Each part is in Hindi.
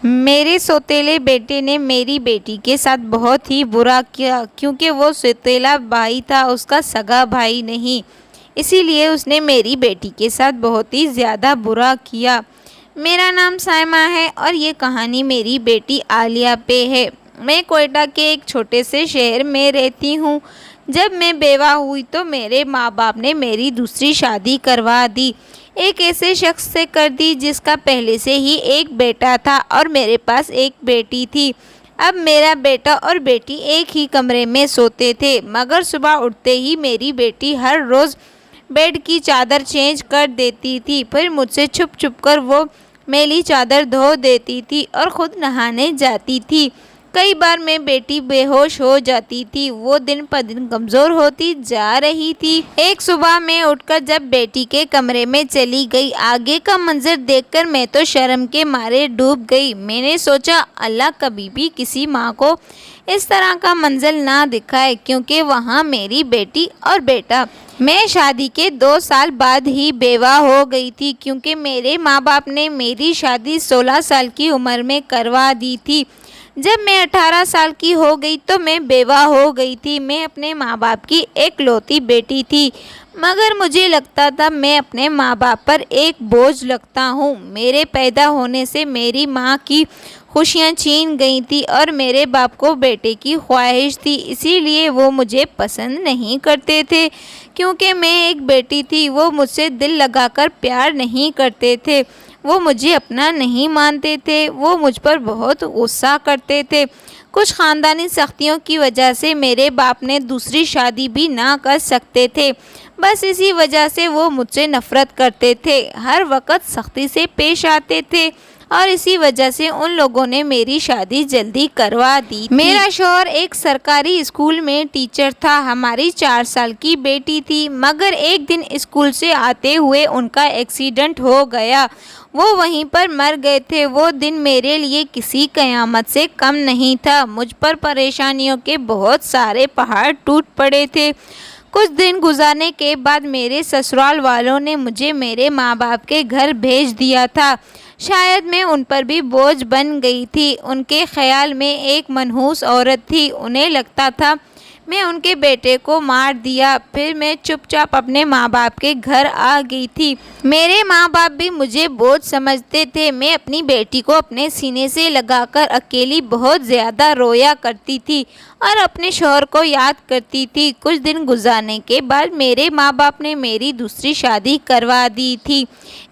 मेरे सौतेले बेटे ने मेरी बेटी के साथ बहुत ही बुरा किया क्योंकि वो सौतेला भाई था, उसका सगा भाई नहीं। इसीलिए उसने मेरी बेटी के साथ बहुत ही ज़्यादा बुरा किया। मेरा नाम सायमा है और ये कहानी मेरी बेटी आलिया पे है। मैं कोयटा के एक छोटे से शहर में रहती हूँ। जब मैं बेवा हुई तो मेरे माँ बाप ने मेरी दूसरी शादी करवा दी। एक ऐसे शख्स से कर दी जिसका पहले से ही एक बेटा था और मेरे पास एक बेटी थी। अब मेरा बेटा और बेटी एक ही कमरे में सोते थे, मगर सुबह उठते ही मेरी बेटी हर रोज़ बेड की चादर चेंज कर देती थी। फिर मुझसे छुप छुप कर वो मैली चादर धो देती थी और ख़ुद नहाने जाती थी। कई बार मैं बेटी बेहोश हो जाती थी। वो दिन पर दिन कमज़ोर होती जा रही थी। एक सुबह मैं उठकर जब बेटी के कमरे में चली गई, आगे का मंजर देखकर मैं तो शर्म के मारे डूब गई। मैंने सोचा अल्लाह कभी भी किसी माँ को इस तरह का मंजर ना दिखाए, क्योंकि वहाँ मेरी बेटी और बेटा। मैं शादी के 2 साल बाद ही बेवा हो गई थी, क्योंकि मेरे माँ बाप ने मेरी शादी 16 साल की उम्र में करवा दी थी। जब मैं 18 साल की हो गई तो मैं बेवा हो गई थी। मैं अपने माँ बाप की एकलौती बेटी थी, मगर मुझे लगता था मैं अपने माँ बाप पर एक बोझ लगता हूँ। मेरे पैदा होने से मेरी माँ की खुशियाँ छीन गई थी और मेरे बाप को बेटे की ख्वाहिश थी, इसीलिए वो मुझे पसंद नहीं करते थे। क्योंकि मैं एक बेटी थी, वो मुझसे दिल लगाकर प्यार नहीं करते थे। वो मुझे अपना नहीं मानते थे। वो मुझ पर बहुत गुस्सा करते थे। कुछ ख़ानदानी सख्तियों की वजह से मेरे बाप ने दूसरी शादी भी ना कर सकते थे। बस इसी वजह से वो मुझसे नफ़रत करते थे, हर वक्त सख्ती से पेश आते थे और इसी वजह से उन लोगों ने मेरी शादी जल्दी करवा दी थी। मेरा शौहर एक सरकारी स्कूल में टीचर था। हमारी 4 साल की बेटी थी, मगर एक दिन स्कूल से आते हुए उनका एक्सीडेंट हो गया। वो वहीं पर मर गए थे। वो दिन मेरे लिए किसी क़यामत से कम नहीं था। मुझ पर परेशानियों के बहुत सारे पहाड़ टूट पड़े थे। कुछ दिन गुजारने के बाद मेरे ससुराल वालों ने मुझे मेरे माँ बाप के घर भेज दिया था। शायद मैं उन पर भी बोझ बन गई थी। उनके ख्याल में एक मनहूस औरत थी। उन्हें लगता था मैं उनके बेटे को मार दिया। फिर मैं चुपचाप अपने माँ बाप के घर आ गई थी। मेरे माँ बाप भी मुझे बोझ समझते थे। मैं अपनी बेटी को अपने सीने से लगाकर अकेली बहुत ज़्यादा रोया करती थी और अपने शौहर को याद करती थी। कुछ दिन गुजारने के बाद मेरे माँ बाप ने मेरी दूसरी शादी करवा दी थी।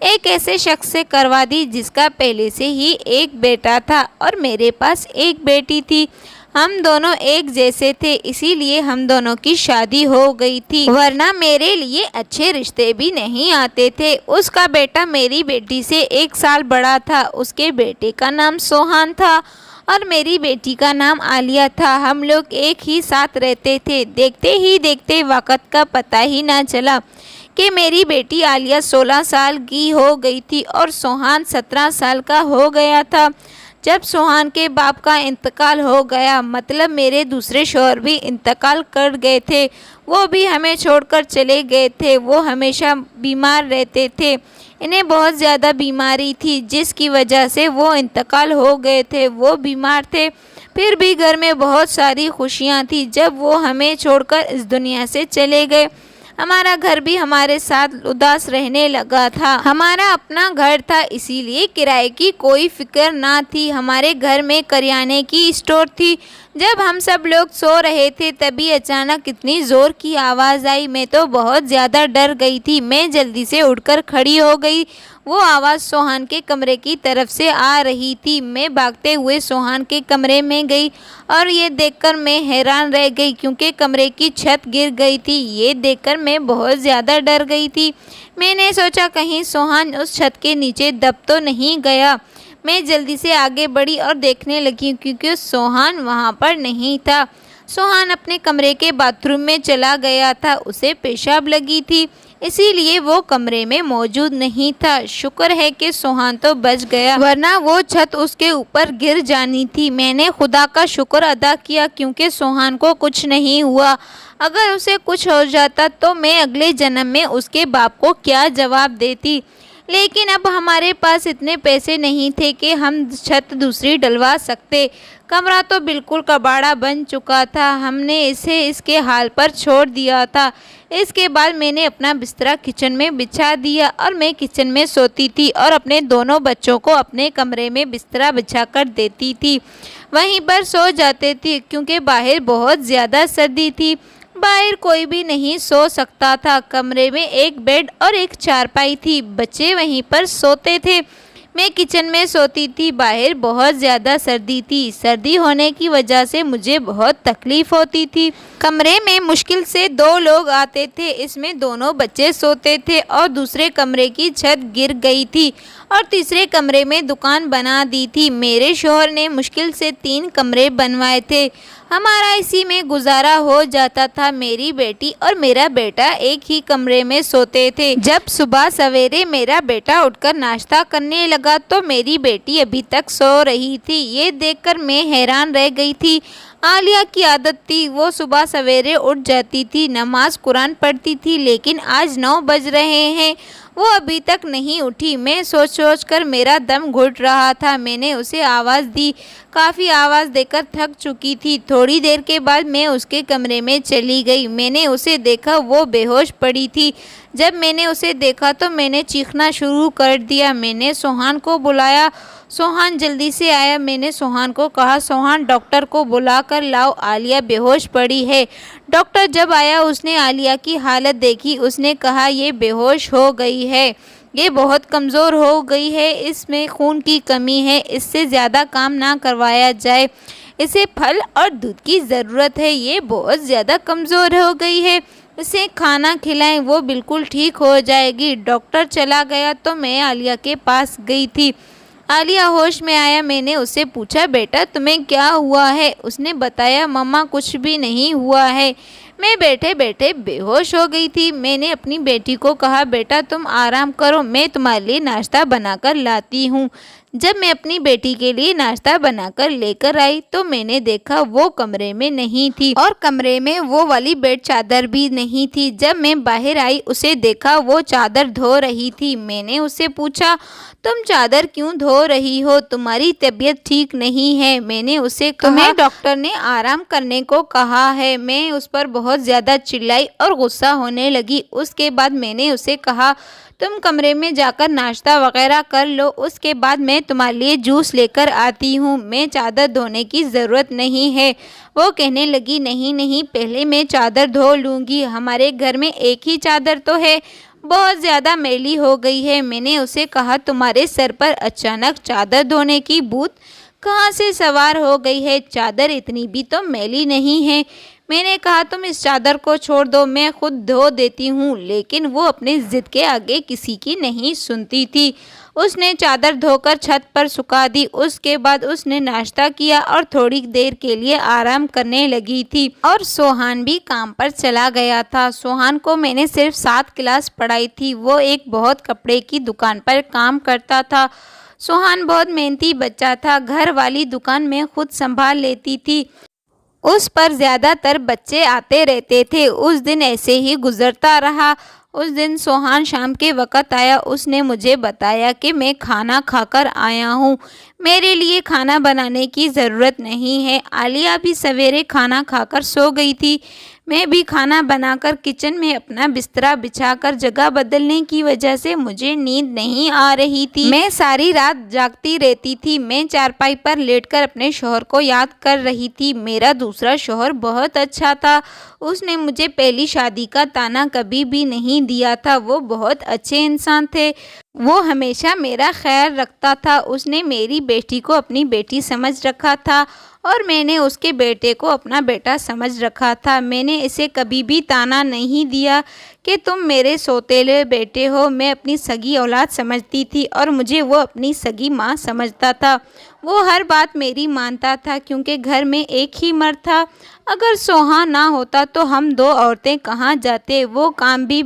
एक ऐसे शख्स से करवा दी जिसका पहले से ही एक बेटा था और मेरे पास एक बेटी थी। हम दोनों एक जैसे थे, इसीलिए हम दोनों की शादी हो गई थी, वरना मेरे लिए अच्छे रिश्ते भी नहीं आते थे। उसका बेटा मेरी बेटी से 1 साल बड़ा था। उसके बेटे का नाम सोहान था और मेरी बेटी का नाम आलिया था। हम लोग एक ही साथ रहते थे। देखते ही देखते वक़्त का पता ही ना चला कि मेरी बेटी आलिया 16 साल की हो गई थी और सोहान 17 साल का हो गया था। जब सोहान के बाप का इंतकाल हो गया, मतलब मेरे दूसरे शौहर भी इंतकाल कर गए थे, वो भी हमें छोड़कर चले गए थे। वो हमेशा बीमार रहते थे। इन्हें बहुत ज़्यादा बीमारी थी, जिसकी वजह से वो इंतकाल हो गए थे। वो बीमार थे, फिर भी घर में बहुत सारी खुशियाँ थी। जब वो हमें छोड़कर इस दुनिया से चले गए, हमारा घर भी हमारे साथ उदास रहने लगा था। हमारा अपना घर था, इसीलिए किराए की कोई फिक्र ना थी। हमारे घर में करियाने की स्टोर थी। जब हम सब लोग सो रहे थे, तभी अचानक इतनी ज़ोर की आवाज़ आई। मैं तो बहुत ज़्यादा डर गई थी। मैं जल्दी से उठकर खड़ी हो गई। वो आवाज़ सोहान के कमरे की तरफ से आ रही थी। मैं भागते हुए सोहान के कमरे में गई और ये देखकर मैं हैरान रह गई, क्योंकि कमरे की छत गिर गई थी। ये देखकर मैं बहुत ज़्यादा डर गई थी। मैंने सोचा कहीं सोहान उस छत के नीचे दब तो नहीं गया। मैं जल्दी से आगे बढ़ी और देखने लगी, क्योंकि सोहान वहाँ पर नहीं था। सोहान अपने कमरे के बाथरूम में चला गया था। उसे पेशाब लगी थी, इसीलिए वो कमरे में मौजूद नहीं था। शुक्र है कि सोहान तो बच गया, वरना वो छत उसके ऊपर गिर जानी थी। मैंने खुदा का शुक्र अदा किया, क्योंकि सोहान को कुछ नहीं हुआ। अगर उसे कुछ हो जाता तो मैं अगले जन्म में उसके बाप को क्या जवाब देती। लेकिन अब हमारे पास इतने पैसे नहीं थे कि हम छत दूसरी डलवा सकते। कमरा तो बिल्कुल कबाड़ा बन चुका था। हमने इसे इसके हाल पर छोड़ दिया था। इसके बाद मैंने अपना बिस्तरा किचन में बिछा दिया और मैं किचन में सोती थी और अपने दोनों बच्चों को अपने कमरे में बिस्तरा बिछा कर देती थी। वहीं पर सो जाते थे क्योंकि बाहर बहुत ज़्यादा सर्दी थी। बाहर कोई भी नहीं सो सकता था। कमरे में एक बेड और एक चारपाई थी। बच्चे वहीं पर सोते थे। मैं किचन में सोती थी। बाहर बहुत ज़्यादा सर्दी थी। सर्दी होने की वजह से मुझे बहुत तकलीफ़ होती थी। कमरे में मुश्किल से 2 लोग आते थे। इसमें दोनों बच्चे सोते थे और दूसरे कमरे की छत गिर गई थी और तीसरे कमरे में दुकान बना दी थी। मेरे शौहर ने मुश्किल से 3 कमरे बनवाए थे। हमारा इसी में गुजारा हो जाता था। मेरी बेटी और मेरा बेटा एक ही कमरे में सोते थे। जब सुबह सवेरे मेरा बेटा उठकर नाश्ता करने लगा तो मेरी बेटी अभी तक सो रही थी। ये देखकर मैं हैरान रह गई थी। आलिया की आदत थी, वो सुबह सवेरे उठ जाती थी, नमाज कुरान पढ़ती थी, लेकिन आज 9 बज रहे हैं, वो अभी तक नहीं उठी। मैं सोच सोच कर मेरा दम घुट रहा था। मैंने उसे आवाज़ दी। काफ़ी आवाज़ देकर थक चुकी थी। थोड़ी देर के बाद मैं उसके कमरे में चली गई। मैंने उसे देखा, वो बेहोश पड़ी थी। जब मैंने उसे देखा तो मैंने चीखना शुरू कर दिया। मैंने सोहान को बुलाया। सोहान जल्दी से आया। मैंने सोहान को कहा, सोहान डॉक्टर को बुला कर लाओ, आलिया बेहोश पड़ी है। डॉक्टर जब आया उसने आलिया की हालत देखी। उसने कहा, ये बेहोश हो गई है, ये बहुत कमज़ोर हो गई है, इसमें खून की कमी है, इससे ज़्यादा काम ना करवाया जाए, इसे फल और दूध की ज़रूरत है, ये बहुत ज़्यादा कमज़ोर हो गई है, इसे खाना खिलाएं, वो बिल्कुल ठीक हो जाएगी। डॉक्टर चला गया तो मैं आलिया के पास गई थी। आलिया होश में आया। मैंने उससे पूछा, बेटा तुम्हें क्या हुआ है? उसने बताया, मम्मा कुछ भी नहीं हुआ है, मैं बैठे बैठे बेहोश हो गई थी। मैंने अपनी बेटी को कहा, बेटा तुम आराम करो, मैं तुम्हारे लिए नाश्ता बनाकर लाती हूँ। जब मैं अपनी बेटी के लिए नाश्ता बनाकर लेकर आई तो मैंने देखा वो कमरे में नहीं थी और कमरे में वो वाली बेड चादर भी नहीं थी। जब मैं बाहर आई उसे देखा, वो चादर धो रही थी। मैंने उससे पूछा, तुम चादर क्यों धो रही हो? तुम्हारी तबीयत ठीक नहीं है। मैंने उसे कहा, तुम्हें डॉक्टर ने आराम करने को कहा है। मैं उस पर बहुत ज़्यादा चिल्लाई और गुस्सा होने लगी। उसके बाद मैंने उसे कहा, तुम कमरे में जाकर नाश्ता वगैरह कर लो, उसके बाद मैं तुम्हारे लिए जूस लेकर आती हूँ, मैं चादर धोने की ज़रूरत नहीं है। वो कहने लगी, नहीं नहीं, पहले मैं चादर धो लूँगी, हमारे घर में एक ही चादर तो है, बहुत ज़्यादा मैली हो गई है। मैंने उसे कहा, तुम्हारे सर पर अचानक चादर धोने की भूत कहाँ से सवार हो गई है? चादर इतनी भी तो मैली नहीं है। मैंने कहा, तुम इस चादर को छोड़ दो, मैं खुद धो देती हूँ। लेकिन वो अपनी ज़िद के आगे किसी की नहीं सुनती थी। उसने चादर धोकर छत पर सुखा दी। उसके बाद उसने नाश्ता किया और थोड़ी देर के लिए आराम करने लगी थी और सोहान भी काम पर चला गया था। सोहान को मैंने सिर्फ 7 क्लास पढ़ाई थी। वो एक बहुत कपड़े की दुकान पर काम करता था। सोहान बहुत मेहनती बच्चा था। घर वाली दुकान में खुद संभाल लेती थी। उस पर ज़्यादातर बच्चे आते रहते थे। उस दिन ऐसे ही गुजरता रहा। उस दिन सोहान शाम के वक़्त आया। उसने मुझे बताया कि मैं खाना खाकर आया हूँ, मेरे लिए खाना बनाने की ज़रूरत नहीं है। आलिया भी सवेरे खाना खाकर सो गई थी। मैं भी खाना बनाकर किचन में अपना बिस्तरा बिछाकर जगह बदलने की वजह से मुझे नींद नहीं आ रही थी। मैं सारी रात जागती रहती थी। मैं चारपाई पर लेटकर अपने शौहर को याद कर रही थी। मेरा दूसरा शौहर बहुत अच्छा था। उसने मुझे पहली शादी का ताना कभी भी नहीं दिया था। वो बहुत अच्छे इंसान थे। वो हमेशा मेरा ख्याल रखता था। उसने मेरी बेटी को अपनी बेटी समझ रखा था और मैंने उसके बेटे को अपना बेटा समझ रखा था। मैंने इसे कभी भी ताना नहीं दिया कि तुम मेरे सौतेले बेटे हो। मैं अपनी सगी औलाद समझती थी और मुझे वो अपनी सगी माँ समझता था। वो हर बात मेरी मानता था क्योंकि घर में एक ही मर्द था। अगर सोहा ना होता तो हम 2 औरतें कहाँ जाते। वो काम भी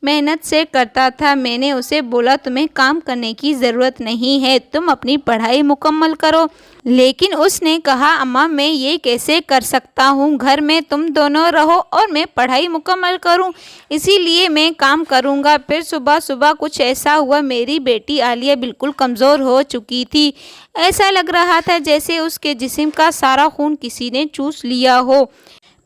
मेहनत से करता था। मैंने उसे बोला तुम्हें काम करने की ज़रूरत नहीं है, तुम अपनी पढ़ाई मुकम्मल करो। लेकिन उसने कहा अम्मा मैं ये कैसे कर सकता हूँ, घर में तुम दोनों रहो और मैं पढ़ाई मुकम्मल करूँ, इसीलिए मैं काम करूँगा। फिर सुबह सुबह कुछ ऐसा हुआ, मेरी बेटी आलिया बिल्कुल कमज़ोर हो चुकी थी। ऐसा लग रहा था जैसे उसके जिस्म का सारा खून किसी ने चूस लिया हो।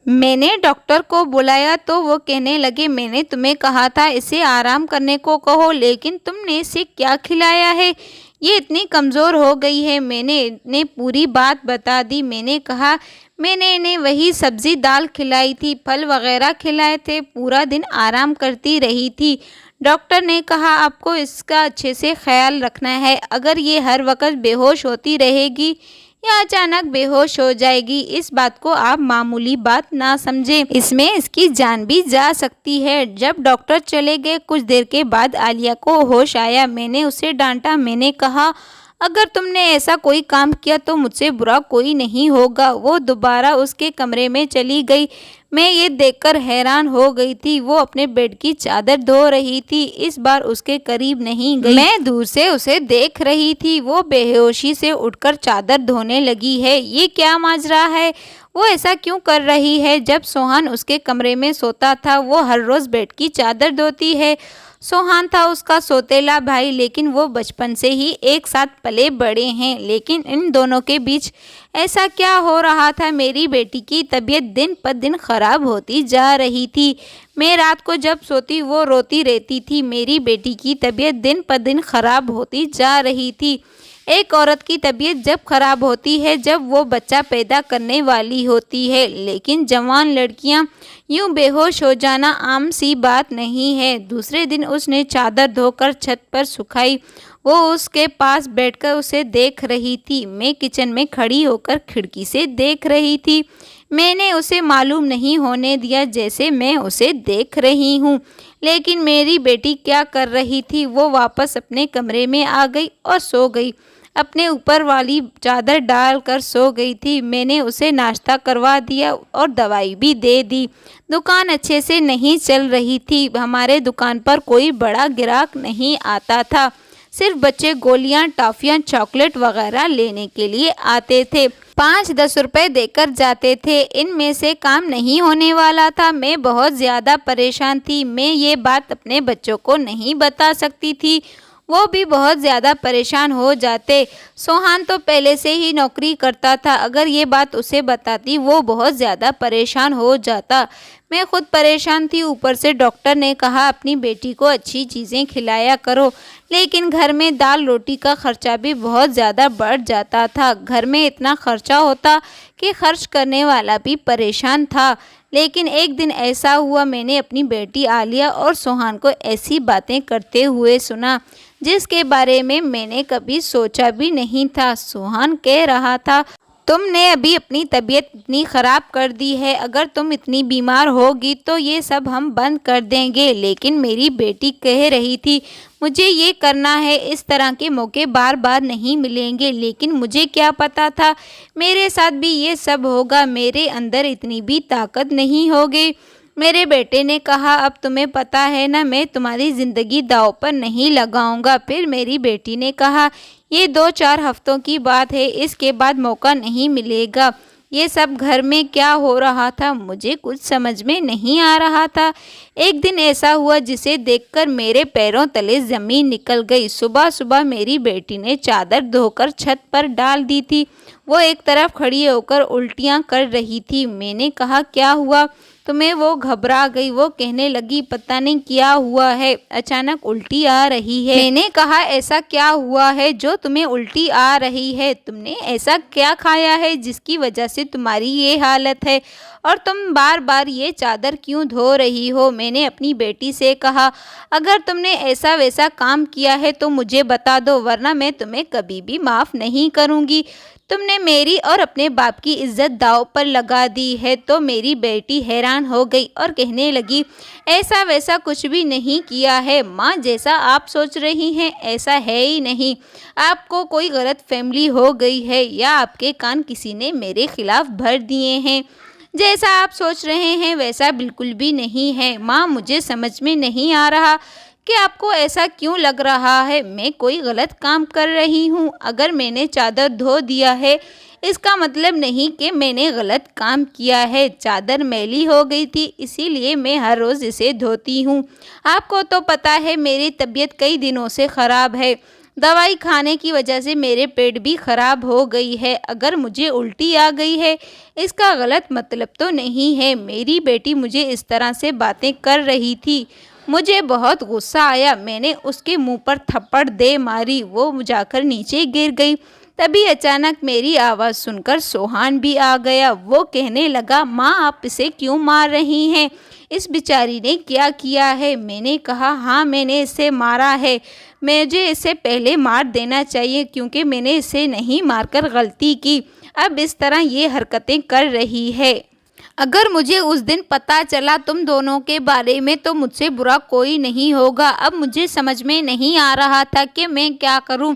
मैंने डॉक्टर को बुलाया तो वो कहने लगे मैंने तुम्हें कहा था इसे आराम करने को कहो, लेकिन तुमने इसे क्या खिलाया है, ये इतनी कमज़ोर हो गई है। मैंने इन्हें पूरी बात बता दी। मैंने कहा मैंने इन्हें वही सब्ज़ी दाल खिलाई थी, फल वगैरह खिलाए थे, पूरा दिन आराम करती रही थी। डॉक्टर ने कहा आपको इसका अच्छे से ख्याल रखना है, अगर ये हर वक्त बेहोश होती रहेगी या अचानक बेहोश हो जाएगी, इस बात को आप मामूली बात ना समझें, इसमें इसकी जान भी जा सकती है। जब डॉक्टर चले गए कुछ देर के बाद आलिया को होश आया। मैंने उसे डांटा। मैंने कहा अगर तुमने ऐसा कोई काम किया तो मुझसे बुरा कोई नहीं होगा। वो दोबारा उसके कमरे में चली गई। मैं ये देखकर हैरान हो गई थी। वो अपने बेड की चादर धो रही थी, इस बार उसके करीब नहीं गई। मैं दूर से उसे देख रही थी। वो बेहोशी से उठकर चादर धोने लगी है। ये क्या माजरा है, वो ऐसा क्यों कर रही है? जब सोहान उसके कमरे में सोता था वो हर रोज़ बेड की चादर धोती है। सोहान था उसका सौतेला भाई, लेकिन वो बचपन से ही एक साथ पले बड़े हैं। लेकिन इन दोनों के बीच ऐसा क्या हो रहा था? मेरी बेटी की तबीयत दिन पर दिन ख़राब होती जा रही थी। मैं रात को जब सोती वो रोती रहती थी। मेरी बेटी की तबीयत दिन पर दिन ख़राब होती जा रही थी। एक औरत की तबीयत जब ख़राब होती है जब वो बच्चा पैदा करने वाली होती है, लेकिन जवान लड़कियां यूं बेहोश हो जाना आम सी बात नहीं है। दूसरे दिन उसने चादर धोकर छत पर सुखाई। वो उसके पास बैठकर उसे देख रही थी। मैं किचन में खड़ी होकर खिड़की से देख रही थी। मैंने उसे मालूम नहीं होने दिया जैसे मैं उसे देख रही हूँ। लेकिन मेरी बेटी क्या कर रही थी? वो वापस अपने कमरे में आ गई और सो गई। अपने ऊपर वाली चादर डालकर सो गई थी। मैंने उसे नाश्ता करवा दिया और दवाई भी दे दी। दुकान अच्छे से नहीं चल रही थी। हमारे दुकान पर कोई बड़ा ग्राहक नहीं आता था। सिर्फ बच्चे गोलियां, टॉफियां, चॉकलेट वगैरह लेने के लिए आते थे। 5-10 रुपए देकर जाते थे। इनमें से काम नहीं होने वाला था। मैं बहुत ज़्यादा परेशान थी। मैं ये बात अपने बच्चों को नहीं बता सकती थी, वो भी बहुत ज़्यादा परेशान हो जाते। सोहान तो पहले से ही नौकरी करता था। अगर ये बात उसे बताती वो बहुत ज़्यादा परेशान हो जाता। मैं खुद परेशान थी। ऊपर से डॉक्टर ने कहा अपनी बेटी को अच्छी चीज़ें खिलाया करो, लेकिन घर में दाल रोटी का खर्चा भी बहुत ज़्यादा बढ़ जाता था। घर में इतना खर्चा होता कि खर्च करने वाला भी परेशान था। लेकिन एक दिन ऐसा हुआ, मैंने अपनी बेटी आलिया और सोहान को ऐसी बातें करते हुए सुना जिसके बारे में मैंने कभी सोचा भी नहीं था। सोहान कह रहा था तुमने अभी अपनी तबीयत इतनी ख़राब कर दी है, अगर तुम इतनी बीमार होगी तो ये सब हम बंद कर देंगे। लेकिन मेरी बेटी कह रही थी मुझे ये करना है, इस तरह के मौके बार बार नहीं मिलेंगे। लेकिन मुझे क्या पता था मेरे साथ भी ये सब होगा। मेरे अंदर इतनी भी ताकत नहीं होगी। मेरे बेटे ने कहा अब तुम्हें पता है ना, मैं तुम्हारी ज़िंदगी दांव पर नहीं लगाऊंगा। फिर मेरी बेटी ने कहा ये 2-4 हफ्तों की बात है, इसके बाद मौका नहीं मिलेगा। ये सब घर में क्या हो रहा था मुझे कुछ समझ में नहीं आ रहा था। एक दिन ऐसा हुआ जिसे देखकर मेरे पैरों तले ज़मीन निकल गई। सुबह सुबह मेरी बेटी ने चादर धोकर छत पर डाल दी थी। वो एक तरफ खड़ी होकर उल्टियाँ कर रही थी। मैंने कहा क्या हुआ तुम्हें? वो घबरा गई। वो कहने लगी पता नहीं क्या हुआ है, अचानक उल्टी आ रही है। मैंने कहा ऐसा क्या हुआ है जो तुम्हें उल्टी आ रही है? तुमने ऐसा क्या खाया है जिसकी वजह से तुम्हारी ये हालत है? और तुम बार बार ये चादर क्यों धो रही हो? मैंने अपनी बेटी से कहा अगर तुमने ऐसा वैसा काम किया है तो मुझे बता दो, वरना मैं तुम्हें कभी भी माफ़ नहीं करूँगी। तुमने मेरी और अपने बाप की इज्जत दांव पर लगा दी है। तो मेरी बेटी हैरान हो गई और कहने लगी ऐसा वैसा कुछ भी नहीं किया है माँ, जैसा आप सोच रही हैं ऐसा है ही नहीं। आपको कोई गलत फहमी हो गई है या आपके कान किसी ने मेरे खिलाफ भर दिए हैं। जैसा आप सोच रहे हैं वैसा बिल्कुल भी नहीं है। माँ, मुझे समझ में नहीं आ रहा कि आपको ऐसा क्यों लग रहा है। मैं कोई गलत काम कर रही हूँ? अगर मैंने चादर धो दिया है इसका मतलब नहीं कि मैंने गलत काम किया है। चादर मैली हो गई थी इसीलिए मैं हर रोज़ इसे धोती हूँ। आपको तो पता है मेरी तबीयत कई दिनों से ख़राब है। दवाई खाने की वजह से मेरे पेट भी ख़राब हो गई है। अगर मुझे उल्टी आ गई है इसका गलत मतलब तो नहीं है। मेरी बेटी मुझे इस तरह से बातें कर रही थी। मुझे बहुत गुस्सा आया। मैंने उसके मुंह पर थप्पड़ दे मारी। वो जाकर नीचे गिर गई। तभी अचानक मेरी आवाज़ सुनकर सोहान भी आ गया। वो कहने लगा, माँ आप इसे क्यों मार रही हैं? इस बेचारी ने क्या किया है? मैंने कहा, हाँ मैंने इसे मारा है। मुझे इसे पहले मार देना चाहिए क्योंकि मैंने इसे नहीं मारकर गलती की। अब इस तरह ये हरकतें कर रही है। अगर मुझे उस दिन पता चला तुम दोनों के बारे में तो मुझसे बुरा कोई नहीं होगा। अब मुझे समझ में नहीं आ रहा था कि मैं क्या करूं।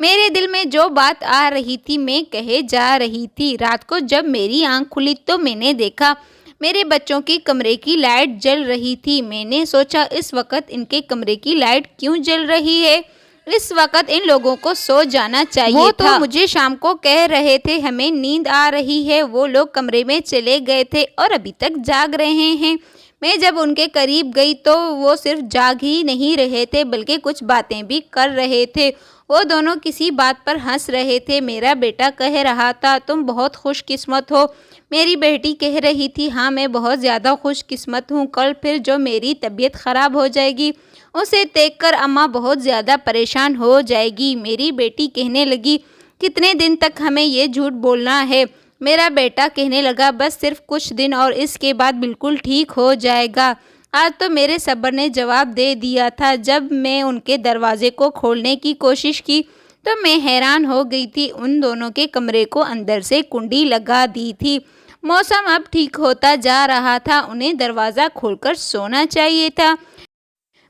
मेरे दिल में जो बात आ रही थी मैं कहे जा रही थी। रात को जब मेरी आंख खुली तो मैंने देखा मेरे बच्चों की कमरे की लाइट जल रही थी। मैंने सोचा इस वक्त इनके कमरे की लाइट क्यों जल रही है? इस वक्त इन लोगों को सो जाना चाहिए वो था। तो मुझे शाम को कह रहे थे हमें नींद आ रही है। वो लोग कमरे में चले गए थे और अभी तक जाग रहे हैं। मैं जब उनके करीब गई तो वो सिर्फ जाग ही नहीं रहे थे बल्कि कुछ बातें भी कर रहे थे। वो दोनों किसी बात पर हंस रहे थे। मेरा बेटा कह रहा था तुम बहुत खुशकिस्मत हो। मेरी बेटी कह रही थी हाँ मैं बहुत ज़्यादा खुशकिस्मत हूँ। कल फिर जो मेरी तबीयत ख़राब हो जाएगी उसे देखकर अम्मा बहुत ज़्यादा परेशान हो जाएगी। मेरी बेटी कहने लगी कितने दिन तक हमें ये झूठ बोलना है? मेरा बेटा कहने लगा बस सिर्फ कुछ दिन और इसके बाद बिल्कुल ठीक हो जाएगा। आज तो मेरे सब्र ने जवाब दे दिया था। जब मैं उनके दरवाजे को खोलने की कोशिश की तो मैं हैरान हो गई थी। उन दोनों के कमरे को अंदर से कुंडी लगा दी थी। मौसम अब ठीक होता जा रहा था। उन्हें दरवाज़ा खोलकर सोना चाहिए था।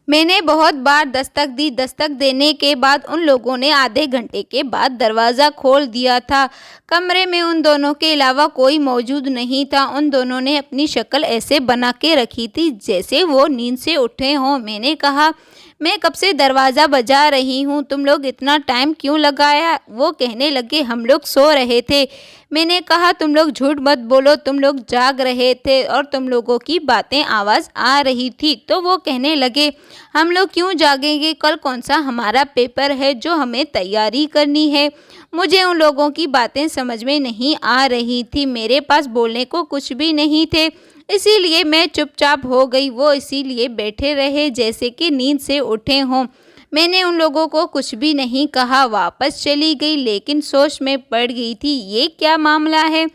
मैंने बहुत बार दस्तक दी। दस्तक देने के बाद उन लोगों ने आधे घंटे के बाद दरवाज़ा खोल दिया था। कमरे में उन दोनों के अलावा कोई मौजूद नहीं था। उन दोनों ने अपनी शक्ल ऐसे बना के रखी थी जैसे वो नींद से उठे हों। मैंने कहा मैं कब से दरवाज़ा बजा रही हूँ, तुम लोग इतना टाइम क्यों लगाया? वो कहने लगे हम लोग सो रहे थे। मैंने कहा तुम लोग झूठ मत बोलो, तुम लोग जाग रहे थे और तुम लोगों की बातें आवाज़ आ रही थी। तो वो कहने लगे हम लोग क्यों जागेंगे? कल कौन सा हमारा पेपर है जो हमें तैयारी करनी है? मुझे उन लोगों की बातें समझ में नहीं आ रही थी। मेरे पास बोलने को कुछ भी नहीं थे इसीलिए मैं चुपचाप हो गई। वो इसीलिए बैठे रहे जैसे कि नींद से उठे हों। मैंने उन लोगों को कुछ भी नहीं कहा, वापस चली गई। लेकिन सोच में पड़ गई थी ये क्या मामला है,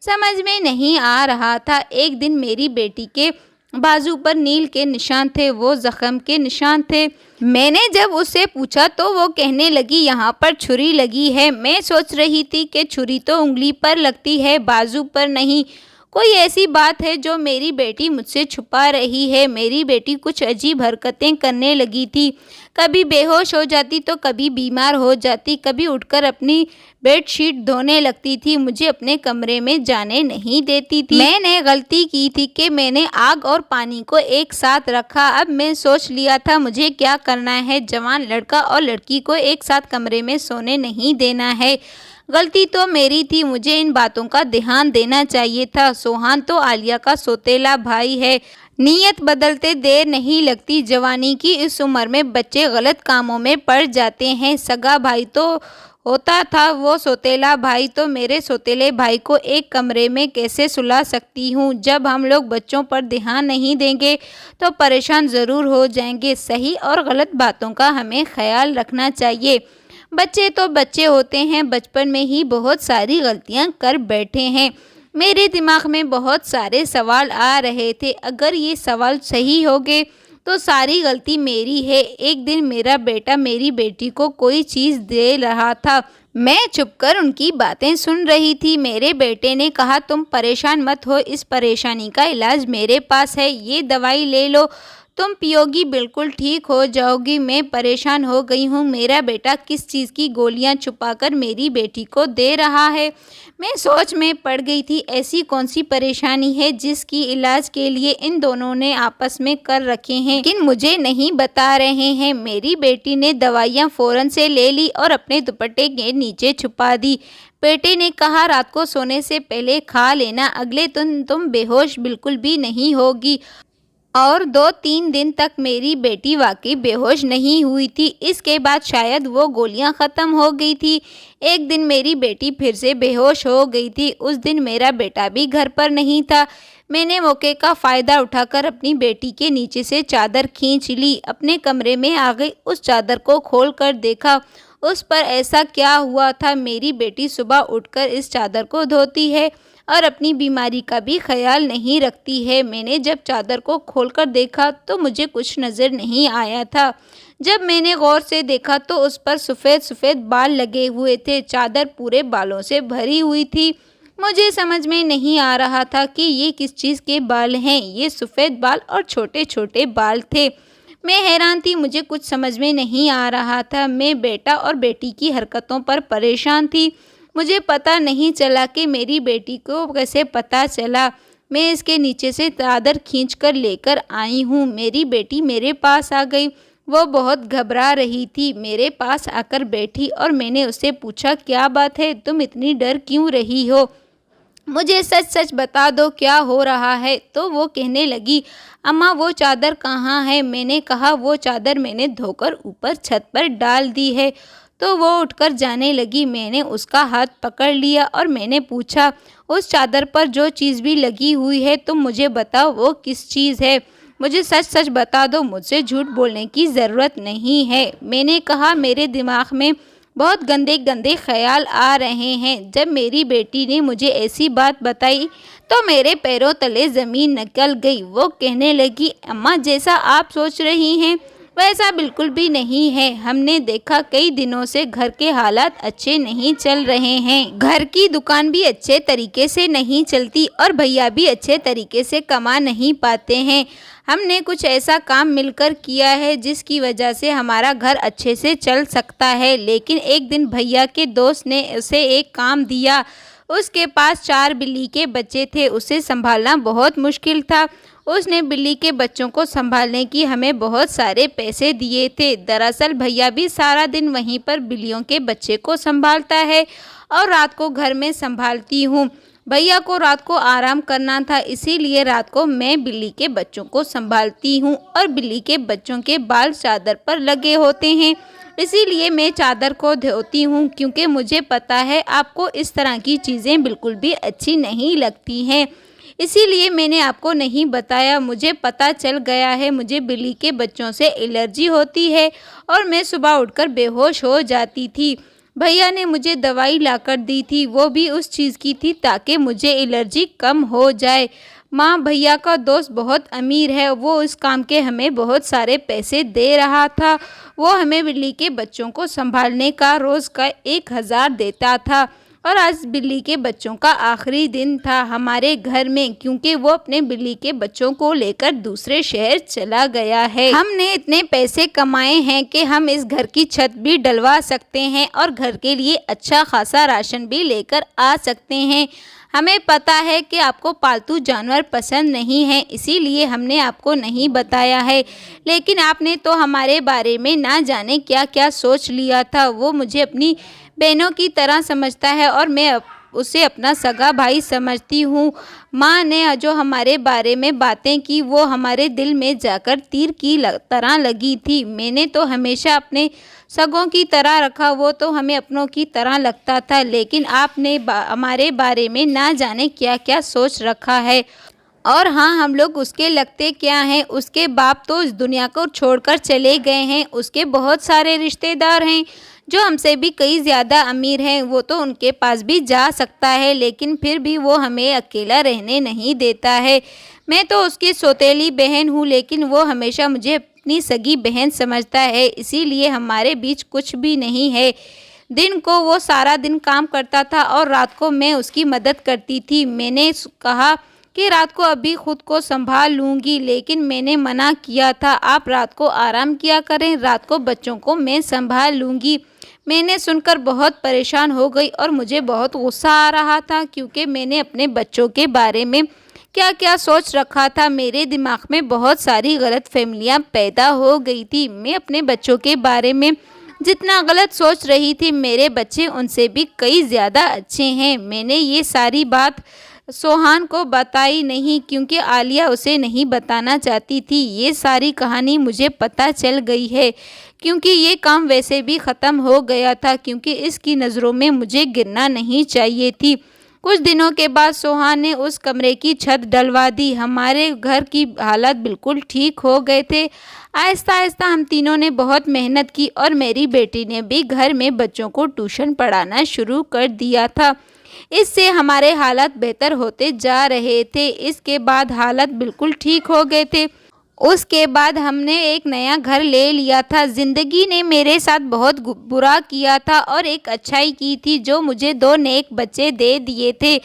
समझ में नहीं आ रहा था। एक दिन मेरी बेटी के बाजू पर नील के निशान थे, वो जख्म के निशान थे। मैंने जब उससे पूछा तो वो कहने लगी यहाँ पर छुरी लगी है। मैं सोच रही थी कि छुरी तो उंगली पर लगती है, बाजू पर नहीं। कोई ऐसी बात है जो मेरी बेटी मुझसे छुपा रही है। मेरी बेटी कुछ अजीब हरकतें करने लगी थी। कभी बेहोश हो जाती तो कभी बीमार हो जाती, कभी उठकर अपनी बेडशीट धोने लगती थी, मुझे अपने कमरे में जाने नहीं देती थी। मैंने गलती की थी कि मैंने आग और पानी को एक साथ रखा। अब मैं सोच लिया था मुझे क्या करना है। जवान लड़का और लड़की को एक साथ कमरे में सोने नहीं देना है। गलती तो मेरी थी, मुझे इन बातों का ध्यान देना चाहिए था। सोहान तो आलिया का सौतेला भाई है। नीयत बदलते देर नहीं लगती। जवानी की इस उम्र में बच्चे गलत कामों में पड़ जाते हैं। सगा भाई तो होता था, वो सौतेला भाई तो मेरे सौतेले भाई को एक कमरे में कैसे सुला सकती हूँ। जब हम लोग बच्चों पर ध्यान नहीं देंगे तो परेशान ज़रूर हो जाएंगे। सही और गलत बातों का हमें ख्याल रखना चाहिए। बच्चे तो बच्चे होते हैं, बचपन में ही बहुत सारी गलतियां कर बैठे हैं। मेरे दिमाग में बहुत सारे सवाल आ रहे थे। अगर ये सवाल सही हो गए तो सारी गलती मेरी है। एक दिन मेरा बेटा मेरी बेटी को कोई चीज़ दे रहा था। मैं चुपकर उनकी बातें सुन रही थी। मेरे बेटे ने कहा तुम परेशान मत हो, इस परेशानी का इलाज मेरे पास है, ये दवाई ले लो। तुम पियोगी बिल्कुल ठीक हो जाओगी। मैं परेशान हो गई हूँ, मेरा बेटा किस चीज़ की गोलियाँ छुपाकर मेरी बेटी को दे रहा है। मैं सोच में पड़ गई थी, ऐसी कौन सी परेशानी है जिसकी इलाज के लिए इन दोनों ने आपस में कर रखे हैं, लेकिन मुझे नहीं बता रहे हैं। मेरी बेटी ने दवाइयाँ फ़ौरन से ले ली और अपने दुपट्टे के नीचे छुपा दी। बेटे ने कहा, रात को सोने से पहले खा लेना, अगले दिन तुम बेहोश बिल्कुल भी नहीं होगी। और 2-3 दिन तक मेरी बेटी वाकई बेहोश नहीं हुई थी। इसके बाद शायद वो गोलियां ख़त्म हो गई थी। एक दिन मेरी बेटी फिर से बेहोश हो गई थी। उस दिन मेरा बेटा भी घर पर नहीं था। मैंने मौके का फ़ायदा उठाकर अपनी बेटी के नीचे से चादर खींच ली, अपने कमरे में आ गई। उस चादर को खोल कर देखा, उस पर ऐसा क्या हुआ था। मेरी बेटी सुबह उठकर इस चादर को धोती है और अपनी बीमारी का भी ख्याल नहीं रखती है। मैंने जब चादर को खोलकर देखा तो मुझे कुछ नज़र नहीं आया था। जब मैंने गौर से देखा तो उस पर सफ़ेद सफ़ेद बाल लगे हुए थे। चादर पूरे बालों से भरी हुई थी। मुझे समझ में नहीं आ रहा था कि ये किस चीज़ के बाल हैं। ये सफ़ेद बाल और छोटे छोटे बाल थे। मैं हैरान थी, मुझे कुछ समझ में नहीं आ रहा था। मैं बेटा और बेटी की हरकतों पर परेशान थी। मुझे पता नहीं चला कि मेरी बेटी को कैसे पता चला। मैं इसके नीचे से चादर खींच कर लेकर आई हूँ। मेरी बेटी मेरे पास आ गई। वो बहुत घबरा रही थी। मेरे पास आकर बैठी और मैंने उससे पूछा, क्या बात है, तुम इतनी डर क्यों रही हो? मुझे सच सच बता दो, क्या हो रहा है? तो वो कहने लगी, अम्मा वो चादर कहाँ है? मैंने कहा, वो चादर मैंने धोकर ऊपर छत पर डाल दी है। तो वो उठकर जाने लगी। मैंने उसका हाथ पकड़ लिया और मैंने पूछा, उस चादर पर जो चीज़ भी लगी हुई है तुम मुझे बताओ वो किस चीज़ है? मुझे सच सच बता दो, मुझसे झूठ बोलने की ज़रूरत नहीं है। मैंने कहा, मेरे दिमाग में बहुत गंदे गंदे ख्याल आ रहे हैं। जब मेरी बेटी ने मुझे ऐसी बात बताई तो मेरे पैरों तले ज़मीन निकल गई। वो कहने लगी, अम्मा जैसा आप सोच रही हैं वैसा बिल्कुल भी नहीं है। हमने देखा कई दिनों से घर के हालात अच्छे नहीं चल रहे हैं। घर की दुकान भी अच्छे तरीके से नहीं चलती और भैया भी अच्छे तरीके से कमा नहीं पाते हैं। हमने कुछ ऐसा काम मिलकर किया है जिसकी वजह से हमारा घर अच्छे से चल सकता है। लेकिन एक दिन भैया के दोस्त ने उसे एक काम दिया। उसके पास 4 बिल्ली के बच्चे थे, उसे संभालना बहुत मुश्किल था। उसने बिल्ली के बच्चों को संभालने की हमें बहुत सारे पैसे दिए थे। दरअसल भैया भी सारा दिन वहीं पर बिल्लियों के बच्चे को संभालता है और रात को घर में संभालती हूँ। भैया को रात को आराम करना था, इसीलिए रात को मैं बिल्ली के बच्चों को संभालती हूँ और बिल्ली के बच्चों के बाल चादर पर लगे होते हैं, इसीलिए मैं चादर को धोती हूँ, क्योंकि मुझे पता है आपको इस तरह की चीज़ें बिल्कुल भी अच्छी नहीं लगती हैं। इसीलिए मैंने आपको नहीं बताया। मुझे पता चल गया है, मुझे बिल्ली के बच्चों से एलर्जी होती है और मैं सुबह उठकर बेहोश हो जाती थी। भैया ने मुझे दवाई लाकर दी थी, वो भी उस चीज़ की थी ताकि मुझे एलर्जी कम हो जाए। माँ, भैया का दोस्त बहुत अमीर है, वो इस काम के हमें बहुत सारे पैसे दे रहा था। वो हमें बिल्ली के बच्चों को संभालने का रोज़ का 1000 देता था और आज बिल्ली के बच्चों का आखिरी दिन था हमारे घर में, क्योंकि वो अपने बिल्ली के बच्चों को लेकर दूसरे शहर चला गया है। हमने इतने पैसे कमाए हैं कि हम इस घर की छत भी डलवा सकते हैं और घर के लिए अच्छा खासा राशन भी लेकर आ सकते हैं। हमें पता है कि आपको पालतू जानवर पसंद नहीं है, इसीलिए हमने आपको नहीं बताया है, लेकिन आपने तो हमारे बारे में ना जाने क्या क्या सोच लिया था। वो मुझे अपनी बहनों की तरह समझता है और मैं उसे अपना सगा भाई समझती हूँ। माँ ने जो हमारे बारे में बातें की वो हमारे दिल में जाकर तीर की तरह लगी थी। मैंने तो हमेशा अपने सगों की तरह रखा, वो तो हमें अपनों की तरह लगता था, लेकिन आपने हमारे बारे में ना जाने क्या क्या सोच रखा है। और हाँ, हम लोग उसके लगते क्या हैं? उसके बाप तो इस दुनिया को छोड़कर चले गए हैं। उसके बहुत सारे रिश्तेदार हैं जो हमसे भी कई ज़्यादा अमीर हैं। वो तो उनके पास भी जा सकता है, लेकिन फिर भी वो हमें अकेला रहने नहीं देता है। मैं तो उसकी सौतेली बहन हूँ, लेकिन वो हमेशा मुझे अपनी सगी बहन समझता है, इसीलिए हमारे बीच कुछ भी नहीं है। दिन को वो सारा दिन काम करता था और रात को मैं उसकी मदद करती थी। मैंने कहा कि रात को अभी खुद को संभाल लूँगी, लेकिन मैंने मना किया था। आप रात को आराम किया करें, रात को बच्चों को मैं संभाल लूँगी। मैंने सुनकर बहुत परेशान हो गई और मुझे बहुत गुस्सा आ रहा था, क्योंकि मैंने अपने बच्चों के बारे में क्या क्या सोच रखा था। मेरे दिमाग में बहुत सारी गलतफहमियां पैदा हो गई थी। मैं अपने बच्चों के बारे में जितना गलत सोच रही थी, मेरे बच्चे उनसे भी कई ज़्यादा अच्छे हैं। मैंने ये सारी बात सोहान को बताई नहीं, क्योंकि आलिया उसे नहीं बताना चाहती थी। ये सारी कहानी मुझे पता चल गई है, क्योंकि ये काम वैसे भी ख़त्म हो गया था, क्योंकि इसकी नज़रों में मुझे गिरना नहीं चाहिए थी। कुछ दिनों के बाद सोहान ने उस कमरे की छत डलवा दी। हमारे घर की हालत बिल्कुल ठीक हो गए थे। आहिस्ता आहिस्ता हम तीनों ने बहुत मेहनत की और मेरी बेटी ने भी घर में बच्चों को ट्यूशन पढ़ाना शुरू कर दिया था। इससे हमारे हालात बेहतर होते जा रहे थे। इसके बाद हालत बिल्कुल ठीक हो गए थे। उसके बाद हमने एक नया घर ले लिया था। ज़िंदगी ने मेरे साथ बहुत बुरा किया था और एक अच्छाई की थी, जो मुझे 2 नेक बच्चे दे दिए थे।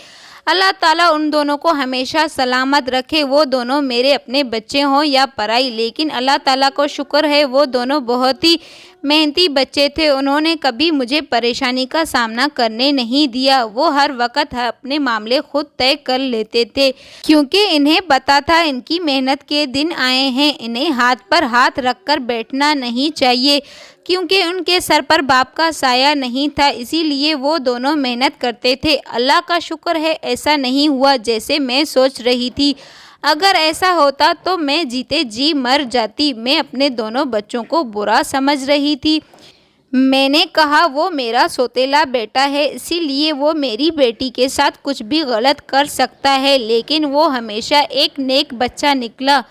अल्लाह ताला उन दोनों को हमेशा सलामत रखे। वो दोनों मेरे अपने बच्चे हों या पराई, लेकिन अल्लाह ताला को शुक्र है वो दोनों बहुत ही मेहनती बच्चे थे। उन्होंने कभी मुझे परेशानी का सामना करने नहीं दिया। वो हर वक्त अपने मामले खुद तय कर लेते थे, क्योंकि इन्हें पता था इनकी मेहनत के दिन आए हैं। इन्हें हाथ पर हाथ रखकर बैठना नहीं चाहिए, क्योंकि उनके सर पर बाप का साया नहीं था। इसीलिए वो दोनों मेहनत करते थे। अल्लाह का शुक्र है ऐसा नहीं हुआ जैसे मैं सोच रही थी। अगर ऐसा होता तो मैं जीते जी मर जाती। मैं अपने दोनों बच्चों को बुरा समझ रही थी। मैंने कहा वो मेरा सौतेला बेटा है, इसीलिए वो मेरी बेटी के साथ कुछ भी गलत कर सकता है, लेकिन वो हमेशा एक नेक बच्चा निकला।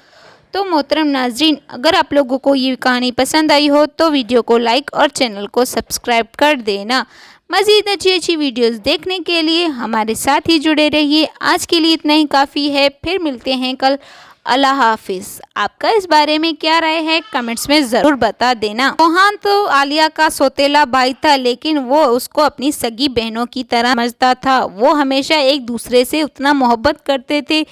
तो मोहतरम नाजरीन, अगर आप लोगों को ये कहानी पसंद आई हो तो वीडियो को लाइक और चैनल को सब्सक्राइब कर देना। मज़ीद अच्छी अच्छी वीडियोस देखने के लिए हमारे साथ ही जुड़े रहिए। आज के लिए इतना ही काफ़ी है, फिर मिलते हैं कल। अल्लाह हाफिज़। आपका इस बारे में क्या राय है कमेंट्स में ज़रूर बता देना। सोहान तो आलिया का सौतेला भाई था, लेकिन वो उसको अपनी सगी बहनों की तरह समझता था। वो हमेशा एक दूसरे से उतना मोहब्बत करते थे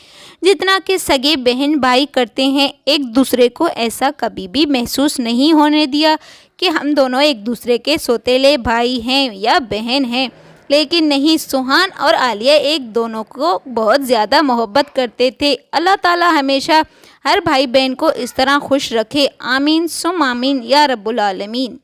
जितना कि सगे बहन भाई करते हैं। एक दूसरे को ऐसा कभी भी महसूस नहीं होने दिया कि हम दोनों एक दूसरे के सौतेले भाई हैं या बहन हैं। लेकिन नहीं, सोहान और आलिया एक दोनों को बहुत ज़्यादा मोहब्बत करते थे। अल्लाह ताला हमेशा हर भाई बहन को इस तरह खुश रखे। आमीन सुम आमीन या रब्बुल आलमीन।